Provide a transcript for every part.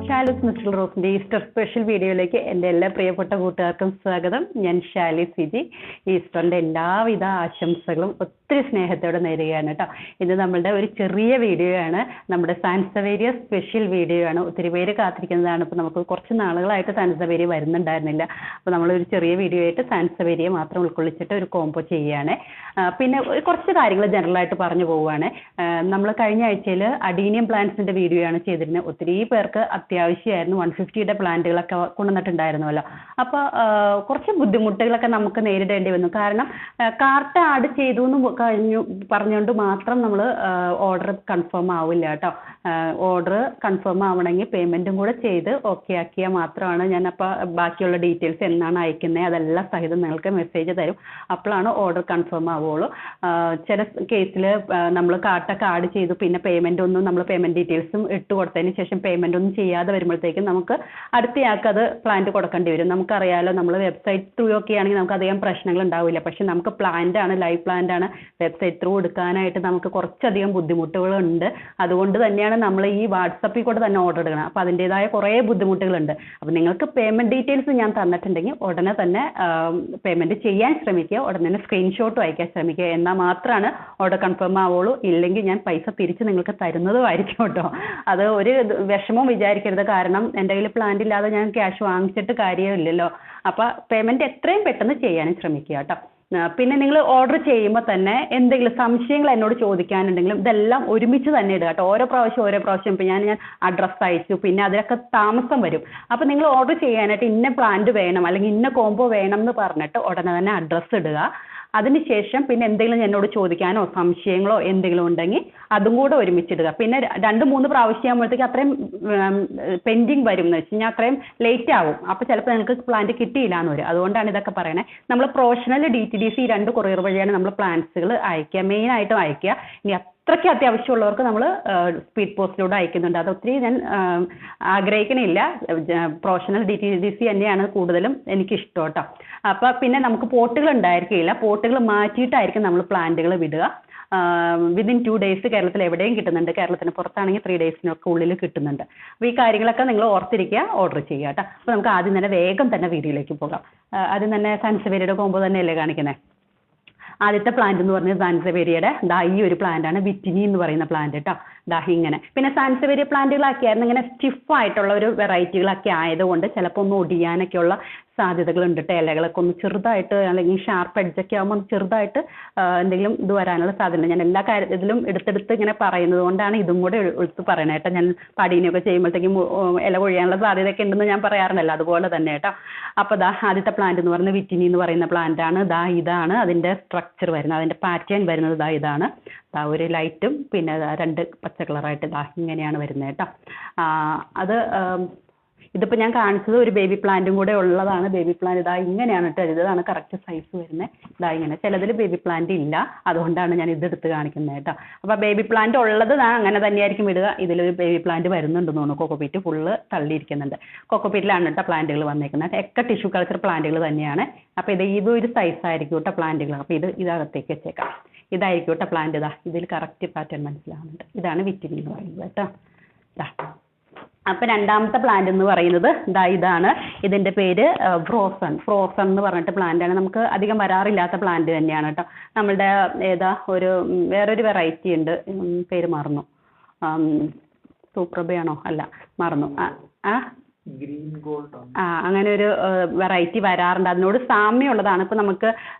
Shalu's mister റോസിൻ്റെ Easter special വീഡിയോയിലേക്ക് എൻ്റെ എല്ലാ പ്രിയപ്പെട്ട കൂട്ടുകാർക്കും സ്വാഗതം. ഞാൻ ഷാലി സിജി. ഈസ്റ്ററിൻ്റെ എല്ലാവിധ ആശംസകളും ഒത്തിരി സ്നേഹത്തോടെ നേരുകയാണ് കേട്ടോ. ഇത് നമ്മളുടെ ഒരു ചെറിയ വീഡിയോ ആണ്, നമ്മുടെ സാൻസവേരിയ സ്പെഷ്യൽ വീഡിയോ ആണ്. ഒത്തിരി പേര് കാത്തിരിക്കുന്നതാണ്. ഇപ്പോൾ നമുക്ക് കുറച്ച് നാളുകളായിട്ട് സാൻസവേരിയ വരുന്നുണ്ടായിരുന്നില്ല. അപ്പോൾ നമ്മളൊരു ചെറിയ വീഡിയോ ആയിട്ട് സാൻസവേരിയ മാത്രം ഉൾക്കൊള്ളിച്ചിട്ട് ഒരു കോംബോ ചെയ്യുകയാണ്. പിന്നെ കുറച്ച് കാര്യങ്ങൾ ജനറലായിട്ട് പറഞ്ഞു പോവുകയാണ്. നമ്മൾ കഴിഞ്ഞ ആഴ്ചയിൽ അഡീനിയം പ്ലാന്റ്സിൻ്റെ വീഡിയോ ആണ് ചെയ്തിരുന്നത്. ഒത്തിരി പേർക്ക് അത്യാവശ്യമായിരുന്നു. 150യുടെ പ്ലാന്റുകളൊക്കെ കൊണ്ടുവന്നിട്ടുണ്ടായിരുന്നല്ലോ. അപ്പോൾ കുറച്ച് ബുദ്ധിമുട്ടുകളൊക്കെ നമുക്ക് നേരിടേണ്ടി വന്നു. കാരണം കാർട്ട് ആഡ് ചെയ്തു എന്ന് പറഞ്ഞുകൊണ്ട് മാത്രം നമ്മൾ ഓർഡർ കൺഫേം ആവില്ല കേട്ടോ. ഓർഡർ കൺഫേം ആവണമെങ്കിൽ പേയ്മെൻറ്റും കൂടെ ചെയ്ത് ഓക്കെ ആക്കിയാൽ മാത്രമാണ് ഞാൻ അപ്പോൾ ബാക്കിയുള്ള ഡീറ്റെയിൽസ് എന്നാണ് അയക്കുന്നത് അതെല്ലാം സഹിതം നിങ്ങൾക്ക് മെസ്സേജ് തരും. അപ്പോഴാണ് ഓർഡർ കൺഫേം ആവുള്ളൂ. ചില കേസിൽ നമ്മൾ കാർട്ടൊക്കെ ആഡ് ചെയ്തു, പിന്നെ പേയ്മെൻ്റ് ഒന്നും നമ്മൾ പേയ്മെൻറ്റ് ഡീറ്റെയിൽസും ഇട്ട് കൊടുത്തതിന് ശേഷം പേയ്മെൻ്റ് ഒന്നും ചെയ്യാതെ വരുമ്പോഴത്തേക്കും നമുക്ക് അടുത്തയാൾക്ക് അത് പ്ലാന്റ് കൊടുക്കേണ്ടി വരും. നമുക്കറിയാലോ, നമ്മൾ വെബ്സൈറ്റ് ത്രൂ ഒക്കെ ആണെങ്കിൽ നമുക്ക് അധികം പ്രശ്നങ്ങൾ ഉണ്ടാവില്ല. പക്ഷെ നമുക്ക് പ്ലാന്റ് ആണ്, ലൈവ് പ്ലാന്റ് ആണ്, വെബ്സൈറ്റ് ത്രൂ എടുക്കാനായിട്ട് നമുക്ക് കുറച്ചധികം ബുദ്ധിമുട്ടുകളുണ്ട്. അതുകൊണ്ട് തന്നെയാണ് നമ്മൾ ഈ വാട്സപ്പിൽ കൂടെ തന്നെ ഓർഡർ എടുക്കണം. അപ്പോൾ അതിൻ്റെതായ കുറേ ബുദ്ധിമുട്ടുകളുണ്ട്. അപ്പോൾ നിങ്ങൾക്ക് പേയ്മെൻറ്റ് ഡീറ്റെയിൽസ് ഞാൻ തന്നിട്ടുണ്ടെങ്കിൽ ഉടനെ തന്നെ പേയ്മെൻറ്റ് ചെയ്യാൻ ശ്രമിക്കുക, ഉടനെ തന്നെ സ്ക്രീൻഷോട്ടും അയക്കാൻ ശ്രമിക്കുക. എന്നാൽ മാത്രമാണ് ഓർഡർ കൺഫേം ആവുള്ളൂ. ഇല്ലെങ്കിൽ ഞാൻ പൈസ തിരിച്ച് നിങ്ങൾക്ക് തരുന്നതുമായിരിക്കും കേട്ടോ. അത് ഒരു വിഷമവും വിചാരിക്കരുത്. കാരണം എൻ്റെ കയ്യിൽ പ്ലാന്റ് ഇല്ലാതെ ഞാൻ ക്യാഷ് വാങ്ങിച്ചിട്ട് കാര്യമില്ലല്ലോ. അപ്പോൾ പേയ്മെൻറ്റ് എത്രയും പെട്ടെന്ന് ചെയ്യാനും ശ്രമിക്കുക കേട്ടോ. പിന്നെ നിങ്ങൾ ഓർഡർ ചെയ്യുമ്പോൾ തന്നെ എന്തെങ്കിലും സംശയങ്ങൾ എന്നോട് ചോദിക്കാനുണ്ടെങ്കിലും ഇതെല്ലാം ഒരുമിച്ച് തന്നെ ഇടുക കേട്ടോ. ഓരോ പ്രാവശ്യം ഇപ്പോൾ ഞാൻ അഡ്രസ്സ് അയച്ചു, പിന്നെ അതിലൊക്കെ താമസം വരും. അപ്പോൾ നിങ്ങൾ ഓർഡർ ചെയ്യാനായിട്ട് ഇന്ന പ്ലാന്റ് വേണം അല്ലെങ്കിൽ ഇന്ന കോംബോ വേണം എന്ന് പറഞ്ഞിട്ട് ഉടനെ തന്നെ അഡ്രസ്സ് ഇടുക. അതിനുശേഷം പിന്നെ എന്തെങ്കിലും എന്നോട് ചോദിക്കാനോ സംശയങ്ങളോ എന്തെങ്കിലും ഉണ്ടെങ്കിൽ അതും കൂടെ ഒരുമിച്ചിടുക. പിന്നെ 2-3 പ്രാവശ്യം ആകുമ്പോഴത്തേക്ക് അത്രയും പെൻഡിങ് വരും എന്ന് വെച്ച് കഴിഞ്ഞാൽ അത്രയും ലേറ്റ് ആവും. അപ്പോൾ ചിലപ്പോൾ നിങ്ങൾക്ക് പ്ലാന്റ് കിട്ടിയില്ല എന്ന് വരും. അതുകൊണ്ടാണ് ഇതൊക്കെ പറയണേ. നമ്മൾ പ്രൊഫഷണൽ DTDC 2 കൊറിയർ വഴിയാണ് നമ്മൾ പ്ലാന്റ്സുകൾ അയക്കുക, മെയിനായിട്ടും അയക്കുക. ഇനി അത്രയ്ക്ക് അത്യാവശ്യമുള്ളവർക്ക് നമ്മൾ സ്പീഡ് പോസ്റ്റിലൂടെ അയക്കുന്നുണ്ട്. അത് ഒത്തിരി ഞാൻ ആഗ്രഹിക്കണില്ല. പ്രൊഫഷണൽ DTDC തന്നെയാണ് കൂടുതലും എനിക്കിഷ്ടം കേട്ടോ. അപ്പോൾ പിന്നെ നമുക്ക് പോട്ടുകൾ ഉണ്ടായിരിക്കില്ല. പോട്ടുകൾ മാറ്റിയിട്ടായിരിക്കും നമ്മൾ പ്ലാന്റുകൾ വിടുക. വിതിൻ 2 ഡേയ്സ് കേരളത്തിൽ എവിടെയും കിട്ടുന്നുണ്ട്. കേരളത്തിന് പുറത്താണെങ്കിൽ 3 ഡേയ്സിനൊക്കെ ഉള്ളിൽ കിട്ടുന്നുണ്ട്. അപ്പോൾ ഈ കാര്യങ്ങളൊക്കെ നിങ്ങൾ ഓർത്തിരിക്കുക, ഓർഡർ ചെയ്യുക കേട്ടോ. അപ്പോൾ നമുക്ക് ആദ്യം തന്നെ വേഗം തന്നെ വീഡിയോയിലേക്ക് പോകാം. ആദ്യം തന്നെ സാൻസവേരിയയുടെ കോംബോ തന്നെയല്ലേ കാണിക്കുന്നത്. ആദ്യത്തെ പ്ലാന്റ് എന്ന് പറഞ്ഞത് സാൻസവേരിയയുടെ ഈ ഒരു പ്ലാന്റാണ്, വിറ്റിനി എന്ന് പറയുന്ന പ്ലാന്റ് കേട്ടോ. ഇങ്ങനെ പിന്നെ സാൻസവേരിയ പ്ലാന്റുകളാക്കിയായിരുന്നു ഇങ്ങനെ സ്റ്റിഫായിട്ടുള്ള ഒരു വെറൈറ്റികളൊക്കെ ആയതുകൊണ്ട് ചിലപ്പോൾ ഒന്ന് ഒടിയാനൊക്കെയുള്ള സാധ്യതകളുണ്ട് കേട്ടോ. ഇലകളൊക്കെ ഒന്ന് ചെറുതായിട്ട് അല്ലെങ്കിൽ ഷാർപ്പ് എഡ്ജൊക്കെ ആകുമ്പോൾ ചെറുതായിട്ട് എന്തെങ്കിലും ഇത് വരാനുള്ള സാധ്യത. ഞാൻ എല്ലാ കാര്യത്തിലും എടുത്തെടുത്ത് ഇങ്ങനെ പറയുന്നത് കൊണ്ടാണ് ഇതും കൂടെ എടുത്ത് പറയണേ കേട്ടോ. ഞാൻ പടീനൊക്കെ ചെയ്യുമ്പോഴത്തേക്കും ഇല കൊഴിയാനുള്ള സാധ്യതയൊക്കെ ഉണ്ടെന്ന് ഞാൻ പറയാറുണ്ടല്ലോ, അതുപോലെ തന്നെ കേട്ടോ. അപ്പോൾ ആദ്യത്തെ പ്ലാന്റ് എന്ന് പറയുന്നത് വിറ്റിനി എന്ന് പറയുന്ന പ്ലാന്റ് ആണ്. ഇതാണ് അതിൻ്റെ സ്ട്രക്ചർ വരുന്നത്, അതിൻ്റെ പാറ്റേൺ വരുന്നത് ഇതാണ്. ഒരു ലൈറ്റും പിന്നെ 2 പച്ച കളറായിട്ട് ഇങ്ങനെയാണ് വരുന്നത് കേട്ടോ. അത് ഇതിപ്പോൾ ഞാൻ കാണിച്ചത് ഒരു ബേബി പ്ലാന്റും കൂടെ ഉള്ളതാണ്. ബേബി പ്ലാന്റ് ഇങ്ങനെയാണ് കേട്ടോ. ഇതാണ് കറക്റ്റ് സൈസ് വരുന്നത്. ഇങ്ങനെ ചിലതിൽ ബേബി പ്ലാന്റ് ഇല്ല, അതുകൊണ്ടാണ് ഞാൻ ഇതെടുത്ത് കാണിക്കുന്നത് കേട്ടോ. അപ്പോൾ ബേബി പ്ലാന്റ് ഉള്ളത് അങ്ങനെ തന്നെയായിരിക്കും ഇടുക. ഇതിലൊരു ബേബി പ്ലാന്റ് വരുന്നുണ്ടെന്ന് തോന്നുന്നു. Cocopeat full തള്ളിയിരിക്കുന്നുണ്ട്. കൊക്കോപീറ്റിലാണ് കേട്ടോ പ്ലാന്റുകൾ വന്നേക്കുന്നത്. ഒക്കെ ടിഷ്യൂ കൾച്ചർ പ്ലാന്റുകൾ തന്നെയാണ്. അപ്പോൾ ഇതൊരു സൈസായിരിക്കും കേട്ടോ പ്ലാന്റുകൾ. അപ്പോൾ ഇതകത്തേക്ക് വെച്ചേക്കാം. ഇതായിരിക്കും കേട്ടോ പ്ലാന്റ്. ഇതിൽ കറക്റ്റ് പാറ്റേൺ മനസ്സിലാവുന്നുണ്ട്. ഇതാണ് വിറ്റിനി എന്ന് പറയുന്നത് കേട്ടോ. അപ്പോൾ രണ്ടാമത്തെ പ്ലാന്റ് എന്ന് പറയുന്നത് ഇതാണ്. ഇതിൻ്റെ പേര് ഫ്രോസൺ എന്ന് പറഞ്ഞിട്ട് പ്ലാന്റാണ്. നമുക്ക് അധികം വരാറില്ലാത്ത പ്ലാന്റ് തന്നെയാണ് കേട്ടോ. നമ്മളുടെ വേറൊരു വെറൈറ്റി ഉണ്ട്, പേര് മറന്നു. സൂപ്രഭയാണോ? അല്ല, മറന്നു. ഗ്രീൻ ഗോൾഡ് അങ്ങനെ ഒരു വെറൈറ്റി വരാറുണ്ട്. അതിനോട് സാമ്യമുള്ളതാണ്. ഇപ്പോൾ നമുക്ക്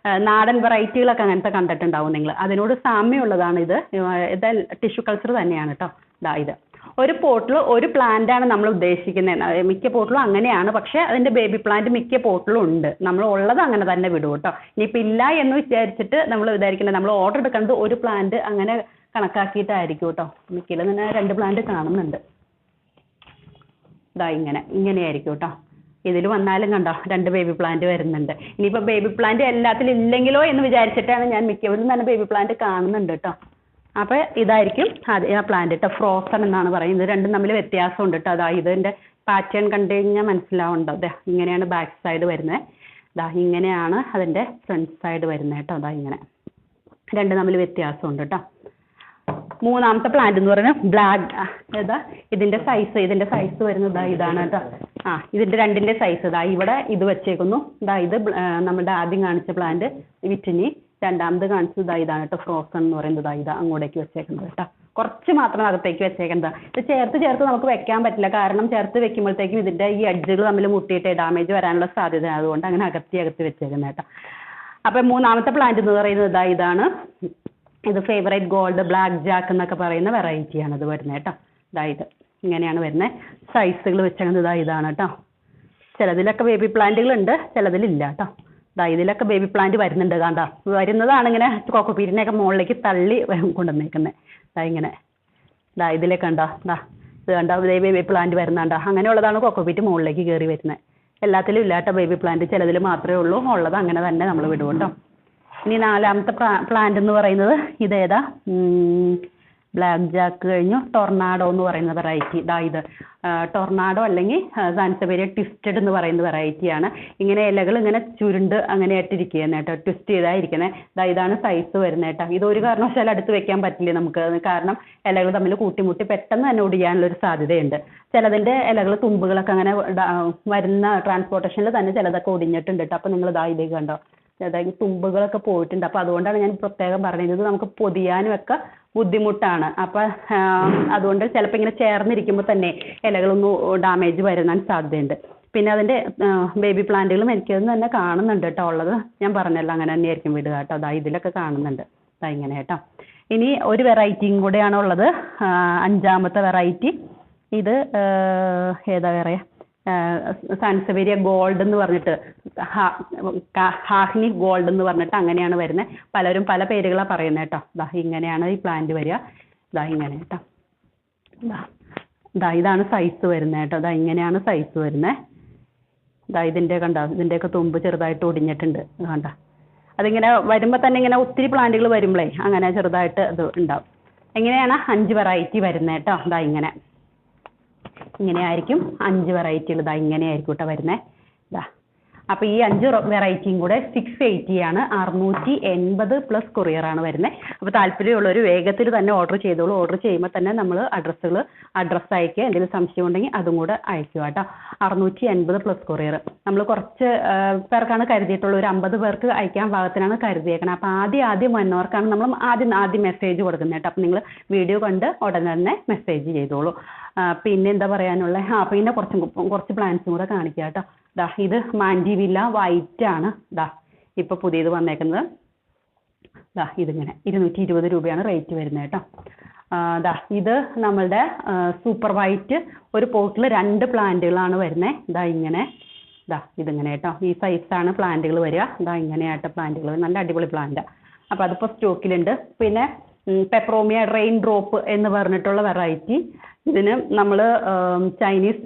നാടൻ വെറൈറ്റികളൊക്കെ അങ്ങനത്തെ കണ്ടിട്ടുണ്ടാവും നിങ്ങൾ. അതിനോട് സാമ്യമുള്ളതാണ് ഇത്. ടിഷ്യൂ കൾച്ചർ തന്നെയാണ് കേട്ടോ. ഇത് ഒരു പോട്ടിൽ ഒരു പ്ലാന്റാണ് നമ്മൾ ഉദ്ദേശിക്കുന്നത്. മിക്ക പോട്ടിലും അങ്ങനെയാണ്. പക്ഷേ അതിൻ്റെ ബേബി പ്ലാന്റ് മിക്ക പോട്ടിലും ഉണ്ട്. നമ്മൾ ഉള്ളത് അങ്ങനെ തന്നെ വിടും കേട്ടോ. ഇനിയിപ്പോൾ ഇല്ല എന്ന് വിചാരിച്ചിട്ട് നമ്മൾ വിചാരിക്കുന്നത് നമ്മൾ ഓർഡർ എടുക്കുന്നത് ഒരു പ്ലാന്റ് അങ്ങനെ കണക്കാക്കിയിട്ടായിരിക്കും കേട്ടോ. മിക്കതിൽ തന്നെ 2 പ്ലാന്റ് കാണുന്നുണ്ട്. ഇങ്ങനെയായിരിക്കും കേട്ടോ. ഇതിൽ വന്നാലും കണ്ടോ 2 ബേബി പ്ലാന്റ് വരുന്നുണ്ട്. ഇനിയിപ്പോൾ ബേബി പ്ലാന്റ് എല്ലാത്തിലും ഇല്ലെങ്കിലോ എന്ന് വിചാരിച്ചിട്ടാണ് ഞാൻ മിക്കവരും തന്നെ ബേബി പ്ലാന്റ് കാണുന്നുണ്ട് കേട്ടോ. അപ്പോൾ ഇതായിരിക്കും ആ പ്ലാന്റ് കേട്ടോ. ഫ്രോസൺ എന്നാണ് പറയുന്നത്. രണ്ടും തമ്മിൽ വ്യത്യാസമുണ്ട് കേട്ടോ. ഇതിൻ്റെ പാറ്റേൺ കണ്ടു കഴിഞ്ഞാൽ മനസ്സിലാവുന്നുണ്ടോ. ഇങ്ങനെയാണ് ബാക്ക് സൈഡ് വരുന്നത്. ഇങ്ങനെയാണ് അതിൻ്റെ ഫ്രണ്ട് സൈഡ് വരുന്നത് കേട്ടോ. ഇങ്ങനെ രണ്ടും തമ്മിൽ വ്യത്യാസമുണ്ട് കേട്ടോ. മൂന്നാമത്തെ പ്ലാന്റ് എന്ന് പറയുന്നത് ബ്ലാക്ക് ഏതാ ഇതിന്റെ സൈസ് വരുന്നത് ഇതാണ് കേട്ടോ. ഇതിന്റെ രണ്ടിന്റെ സൈസ് ഇവിടെ ഇത് വെച്ചേക്കുന്നു. ഇത് നമ്മുടെ ആദ്യം കാണിച്ച പ്ലാന്റ് വിറ്റിനി, രണ്ടാമത് കാണിച്ചത് ഇതാണ് കേട്ടോ ഫ്രോസൺ എന്ന് പറയുന്നത്. ഇതാ അങ്ങോട്ടേക്ക് വെച്ചേക്കുന്നത് കേട്ടോ. കുറച്ച് മാത്രം അകത്തേക്ക് വെച്ചേക്കുന്നത്. ഇത് ചേർത്ത് നമുക്ക് വെക്കാൻ പറ്റില്ല, കാരണം ചേർത്ത് വെക്കുമ്പോഴത്തേക്കും ഇതിന്റെ ഈ എഡ്ജുകൾ തമ്മിൽ മുട്ടിയിട്ട് ഡാമേജ് വരാനുള്ള സാധ്യത, അതുകൊണ്ട് അങ്ങനെ അകത്തി വെച്ചേക്കുന്നത് കേട്ടോ. അപ്പം മൂന്നാമത്തെ പ്ലാന്റ് എന്ന് പറയുന്നത് ഇതാണ്. ഇത് ഫേവറേറ്റ് ഗോൾഡ് ബ്ലാക്ക് ജാക്ക് എന്നൊക്കെ പറയുന്ന വെറൈറ്റിയാണ് ഇത് വരുന്നത് കേട്ടോ. ഇത് ഇങ്ങനെയാണ് വരുന്നത്. സൈസുകൾ വെച്ചേക്കുന്നത് ഇതാണ് കേട്ടോ. ചിലതിലൊക്കെ ബേബി പ്ലാന്റുകളുണ്ട്, ചിലതിലില്ല കേട്ടോ. ഇതിലൊക്കെ ബേബി പ്ലാന്റ് വരുന്നുണ്ട്. കണ്ടോ, വരുന്നതാണ് ഇങ്ങനെ കൊക്കോപ്പീറ്റിനെയൊക്കെ മുകളിലേക്ക് തള്ളി കൊണ്ടുവന്നേക്കുന്നത്. ഇങ്ങനെ ഇതിലേക്ക് കണ്ടോ, ഇത് കണ്ടോ ബേബി പ്ലാന്റ് വരുന്നുണ്ടോ. അങ്ങനെയുള്ളതാണ് കൊക്കോപ്പീറ്റ് മുകളിലേക്ക് കയറി വരുന്നത്. എല്ലാത്തിലും ഇല്ല കേട്ടോ ബേബി പ്ലാന്റ്, ചിലതിൽ മാത്രമേ ഉള്ളൂ. ഉള്ളത് അങ്ങനെ തന്നെ നമ്മൾ വിടും കേട്ടോ. ഇനി നാലാമത്തെ പ്ലാന്റ് എന്ന് പറയുന്നത് ഇതേതാ, ബ്ലാക്ക് ജാക്ക് കഴിഞ്ഞു ടൊർണാഡോ എന്ന് പറയുന്ന വെറൈറ്റി. ഇത് ടൊർണാഡോ അല്ലെങ്കിൽ സാൻസവേരിയ ട്വിസ്റ്റഡ് എന്ന് പറയുന്ന വെറൈറ്റിയാണ്. ഇങ്ങനെ ഇലകൾ ഇങ്ങനെ ചുരുണ്ട് അങ്ങനെ ആയിട്ടിരിക്കുന്നത് കേട്ടോ, ട്വിസ്റ്റ് ചെയ്തായിരിക്കുന്നത്. ഇതാണ് സൈസ് വരുന്നത് കേട്ടോ. ഇതൊരു കാരണവശാലും അടുത്ത് വെക്കാൻ പറ്റില്ല നമുക്ക്, കാരണം ഇലകൾ തമ്മിൽ കൂട്ടിമുട്ടി പെട്ടെന്ന് തന്നെ ഒടിയാനുള്ളൊരു സാധ്യതയുണ്ട്. ചിലതിൻ്റെ ഇലകൾ തുമ്പുകളൊക്കെ അങ്ങനെ വരുന്ന ട്രാൻസ്പോർട്ടേഷനിൽ തന്നെ ചിലതൊക്കെ ഒടിഞ്ഞിട്ടുണ്ട് കേട്ടോ. അപ്പോൾ നിങ്ങൾ ഇതിലേക്ക് കണ്ടോ, അതായത് തുമ്പുകളൊക്കെ പോയിട്ടുണ്ട്. അപ്പോൾ അതുകൊണ്ടാണ് ഞാൻ പ്രത്യേകം പറയുന്നത്, നമുക്ക് പൊതിയാനും ഒക്കെ ബുദ്ധിമുട്ടാണ്. അപ്പം അതുകൊണ്ട് ചിലപ്പോൾ ഇങ്ങനെ ചേർന്നിരിക്കുമ്പോൾ തന്നെ ഇലകളൊന്നും ഡാമേജ് വരുന്നാൻ സാധ്യതയുണ്ട്. പിന്നെ അതിൻ്റെ ബേബി പ്ലാന്റുകളും എനിക്കതൊന്നും തന്നെ കാണുന്നുണ്ട് കേട്ടോ. ഉള്ളത് ഞാൻ പറഞ്ഞല്ലോ, അങ്ങനെ തന്നെയായിരിക്കും വിടുക കേട്ടോ. ഇതിലൊക്കെ കാണുന്നുണ്ട് ഇങ്ങനെ കേട്ടോ. ഇനി ഒരു വെറൈറ്റിയും കൂടെയാണ് ഉള്ളത്, അഞ്ചാമത്തെ വെറൈറ്റി. ഇത് ഏതാ പറയുക, സാൻസവേരിയ ഗോൾഡ് എന്ന് പറഞ്ഞിട്ട്, ഹാഹ്നി ഗോൾഡ് എന്ന് പറഞ്ഞിട്ട് അങ്ങനെയാണ് വരുന്നത്. പലരും പല പേരുകളാണ് പറയുന്നത് കേട്ടോ. ഇങ്ങനെയാണ് ഈ പ്ലാന്റ് വരിക. ഇങ്ങനെ കേട്ടോ. ഇതാണ് സൈസ് വരുന്നത് കേട്ടോ. ഇങ്ങനെയാണ് സൈസ് വരുന്നത്. ഇതിൻ്റെ കണ്ടോ, ഇതിൻ്റെയൊക്കെ തുമ്പ് ചെറുതായിട്ട് ഒടിഞ്ഞിട്ടുണ്ട് കണ്ടോ. അതിങ്ങനെ വരുമ്പോൾ തന്നെ ഇങ്ങനെ ഒത്തിരി പ്ലാന്റുകൾ വരുമ്പോഴേ അങ്ങനെ ചെറുതായിട്ട് അത് ഉണ്ടാവും. എങ്ങനെയാണ് 5 വെറൈറ്റി വരുന്നത് കേട്ടോ. ഇങ്ങനെയായിരിക്കും 5 വെറൈറ്റികൾ. ഇങ്ങനെയായിരിക്കും കേട്ടോ വരുന്നത്. അപ്പോൾ ഈ 5 വെറൈറ്റിയും കൂടെ 680 ആണ്, 680 പ്ലസ് കൊറിയറാണ് വരുന്നത്. അപ്പോൾ താല്പര്യമുള്ളവർ വേഗത്തിൽ തന്നെ ഓർഡർ ചെയ്തോളൂ. ഓർഡർ ചെയ്യുമ്പോൾ തന്നെ നമ്മൾ അഡ്രസ്സ് അയക്കുക. എന്തെങ്കിലും സംശയം ഉണ്ടെങ്കിൽ അതും കൂടെ അയക്കുക കേട്ടോ. 680 പ്ലസ് കൊറിയർ. നമ്മൾ കുറച്ച് പേർക്കാണ് കരുതിയിട്ടുള്ളത്, ഒരു 50 പേർക്ക് അയക്കാൻ പാകത്തിനാണ് കരുതിയേക്കണം. അപ്പോൾ ആദ്യം വന്നവർക്കാണ് നമ്മൾ ആദ്യം മെസ്സേജ് കൊടുക്കുന്നത് കേട്ടോ. അപ്പോൾ നിങ്ങൾ വീഡിയോ കണ്ട് ഉടനെ തന്നെ മെസ്സേജ് ചെയ്തോളൂ. പിന്നെ എന്താ പറയാനുള്ളത്, പിന്നെ കുറച്ച് പ്ലാന്റ്സും കൂടെ കാണിക്കുക കേട്ടോ. ഇത് മാൻഡിവില്ല വൈറ്റ് ആണ്. ഇപ്പോൾ പുതിയത് വന്നേക്കുന്നത്. ഇതിങ്ങനെ 220 രൂപയാണ് റേറ്റ് വരുന്നത് കേട്ടോ. ഇത് നമ്മളുടെ സൂപ്പർ വൈറ്റ് ഒരു പോട്ടിൽ 2 പ്ലാന്റുകളാണ് വരുന്നത്. ഇങ്ങനെ ഇതിങ്ങനെ കേട്ടോ. ഈ സൈസാണ് പ്ലാന്റുകൾ വരിക. ഇങ്ങനെയായിട്ട് പ്ലാന്റുകൾ, നല്ല അടിപൊളി പ്ലാന്റാണ്. അപ്പോൾ അതിപ്പോൾ സ്റ്റോക്കിലുണ്ട്. പിന്നെ പെപ്പറോമിയ റെയിൻ ഡ്രോപ്പ് എന്ന് പറഞ്ഞിട്ടുള്ള വെറൈറ്റി. ഇതിന് നമ്മൾ ചൈനീസ്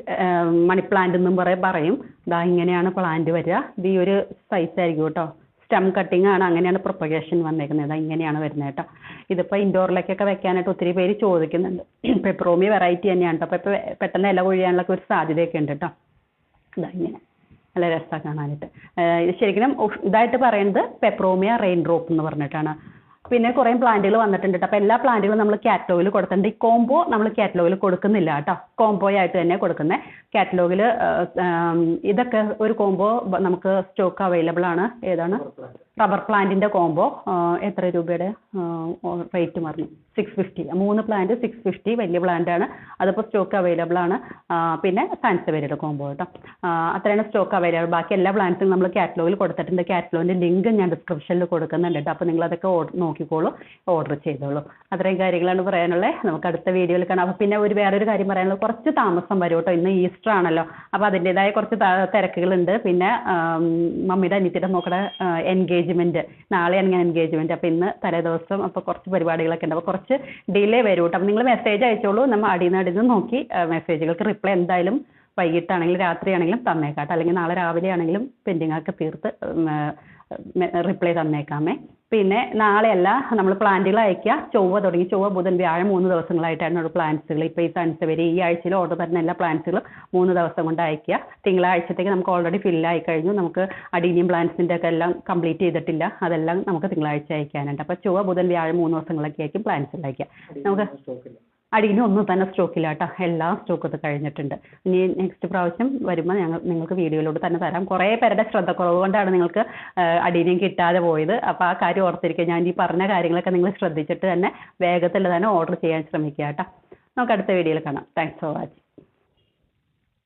മണി പ്ലാന്റ് എന്നും പറയും. ഇങ്ങനെയാണ് പ്ലാന്റ് വരിക. ഇത് ഈ ഒരു സൈസ് ആയിരിക്കും കേട്ടോ. സ്റ്റം കട്ടിങ് ആണ്, അങ്ങനെയാണ് പ്രൊപ്പഗേഷൻ വന്നേക്കുന്നത്. ഇങ്ങനെയാണ് വരുന്നത് കേട്ടോ. ഇതിപ്പോൾ ഇൻഡോറിലേക്കൊക്കെ വെക്കാനായിട്ട് ഒത്തിരി പേര് ചോദിക്കുന്നുണ്ട്. പെപ്പറോമിയ വെറൈറ്റി തന്നെയാണ് കേട്ടോ. അപ്പോൾ പെട്ടെന്ന് ഇല കൊഴിയാനുള്ള ഒരു സാധ്യതയൊക്കെ ഉണ്ട് കേട്ടോ. ഇങ്ങനെ നല്ല രസമാണ് കാണാനായിട്ട്. ഇത് ശരിക്കും ഇതായിട്ട് പറയുന്നത് പെപ്പറോമിയ റെയിൻ ഡ്രോപ്പ് എന്ന് പറഞ്ഞിട്ടാണ്. പിന്നെ കുറേ പ്ലാന്റുകൾ വന്നിട്ടുണ്ട് കേട്ടോ. അപ്പോൾ എല്ലാ പ്ലാന്റുകളും നമ്മൾ കാറ്റലോഗിൽ കൊടുത്തിട്ടുണ്ട്. ഈ കോംബോ നമ്മൾ കാറ്റലോഗിൽ കൊടുക്കുന്നില്ല കേട്ടോ. കോംബോ ആയിട്ട് തന്നെ കൊടുക്കുന്നത്. കാറ്റലോഗിൽ ഇതൊക്കെ ഒരു കോംബോ നമുക്ക് സ്റ്റോക്ക് അവൈലബിൾ ആണ്. ഏതാണ്, റബ്ബർ പ്ലാന്റിൻ്റെ കോംബോ. എത്ര രൂപയുടെ റേറ്റ് പറഞ്ഞു, 650. 3 പ്ലാന്റ് 650, വലിയ പ്ലാന്റാണ്. അതിപ്പോൾ സ്റ്റോക്ക് അവൈലബിൾ ആണ്. പിന്നെ സാൻസവേരിയുടെ കോംബോ കേട്ടോ. അത്രയാണ് സ്റ്റോക്ക് അവൈലബിൾ. ബാക്കി എല്ലാ പ്ലാന്റ്സും നമ്മൾ കാറ്റലോഗിൽ കൊടുത്തിട്ടുണ്ട്. കാറ്റലോഗിൻ്റെ ലിങ്ക് ഞാൻ ഡിസ്ക്രിപ്ഷനിൽ കൊടുക്കുന്നുണ്ട് കേട്ടോ. അപ്പോൾ നിങ്ങളതൊക്കെ നോക്കിക്കോളൂ, ഓർഡർ ചെയ്തോളൂ. അത്രയും കാര്യങ്ങളാണ് പറയാനുള്ളത്. നമുക്ക് അടുത്ത വീഡിയോയിൽ കാണാം. അപ്പോൾ പിന്നെ വേറൊരു കാര്യം പറയാനുള്ളത്, കുറച്ച് താമസം വരും കേട്ടോ. ഇന്ന് ഈസ്റ്റർ ആണല്ലോ. അപ്പോൾ അതിൻ്റെതായ കുറച്ച് തിരക്കുകളുണ്ട്. പിന്നെ മമ്മിയുടെ അനിയത്തിയുടെ നോക്കടെ എൻഗേജ്മെൻറ്റ്, നാളെയാണ് എൻഗേജ്മെൻറ്റ്. അപ്പോൾ ഇന്ന് തലേദിവസം അപ്പോൾ കുറച്ച് പരിപാടികളൊക്കെ ഉണ്ട്. അപ്പോൾ കുറച്ച് ഡിലേ വരും കേട്ടോ. അപ്പോൾ നിങ്ങൾ മെസ്സേജ് അയച്ചോളൂ. നമ്മൾ അടിയിൽ നോക്കി മെസ്സേജുകൾക്ക് റിപ്ലൈ എന്തായാലും വൈകിട്ടാണെങ്കിലും രാത്രിയാണെങ്കിലും തന്നേക്കാട്ടോ. അല്ലെങ്കിൽ നാളെ രാവിലെ ആണെങ്കിലും പെൻഡിങ്ങൊക്കെ തീർത്ത് റിപ്ലൈ തന്നേക്കാമേ. പിന്നെ നാളെയല്ല നമ്മൾ പ്ലാന്റുകൾ അയക്കുക, ചൊവ്വ ബുധൻ വ്യാഴം 3 ദിവസങ്ങളായിട്ടാണ് ഒരു പ്ലാന്റ്സുകൾ ഇപ്പോൾ ഈ സൺസവരി ഈ ആഴ്ചയിൽ ഓർഡർ തരുന്ന എല്ലാ പ്ലാന്റ്സുകളും 3 ദിവസം കൊണ്ട് അയക്കുക. തിങ്കളാഴ്ചത്തേക്ക് നമുക്ക് ഓൾറെഡി ഫില്ലായി കഴിഞ്ഞു. നമുക്ക് അഡീനിയം പ്ലാന്റ്സിൻ്റെ ഒക്കെ എല്ലാം കംപ്ലീറ്റ് ചെയ്തിട്ടില്ല, അതെല്ലാം നമുക്ക് തിങ്കളാഴ്ച അയക്കാനുണ്ട്. അപ്പോൾ ചൊവ്വ ബുധൻ വ്യാഴം 3 ദിവസങ്ങളൊക്കെ ആയിരിക്കും പ്ലാന്റ്സുകൾ അയക്കുക. നമുക്ക് അടിയിൽ ഒന്നും തന്നെ സ്റ്റോക്കില്ല കേട്ടോ, എല്ലാ സ്റ്റോക്കും ഇത് കഴിഞ്ഞിട്ടുണ്ട്. ഇനി നെക്സ്റ്റ് പ്രാവശ്യം വരുമ്പോൾ നിങ്ങൾക്ക് വീഡിയോയിലൂടെ തന്നെ തരാം. കുറേ പേരുടെ ശ്രദ്ധക്കുറവ് കൊണ്ടാണ് നിങ്ങൾക്ക് അടീനിയം കിട്ടാതെ പോയത്. അപ്പോൾ ആ കാര്യം ഓർത്തിരിക്കുക. ഞാൻ ഈ പറഞ്ഞ കാര്യങ്ങളൊക്കെ നിങ്ങൾ ശ്രദ്ധിച്ചിട്ട് തന്നെ വേഗത്തിൽ തന്നെ ഓർഡർ ചെയ്യാൻ ശ്രമിക്കുക കേട്ടോ. നമുക്ക് അടുത്ത വീഡിയോയിൽ കാണാം. Thanks for watching.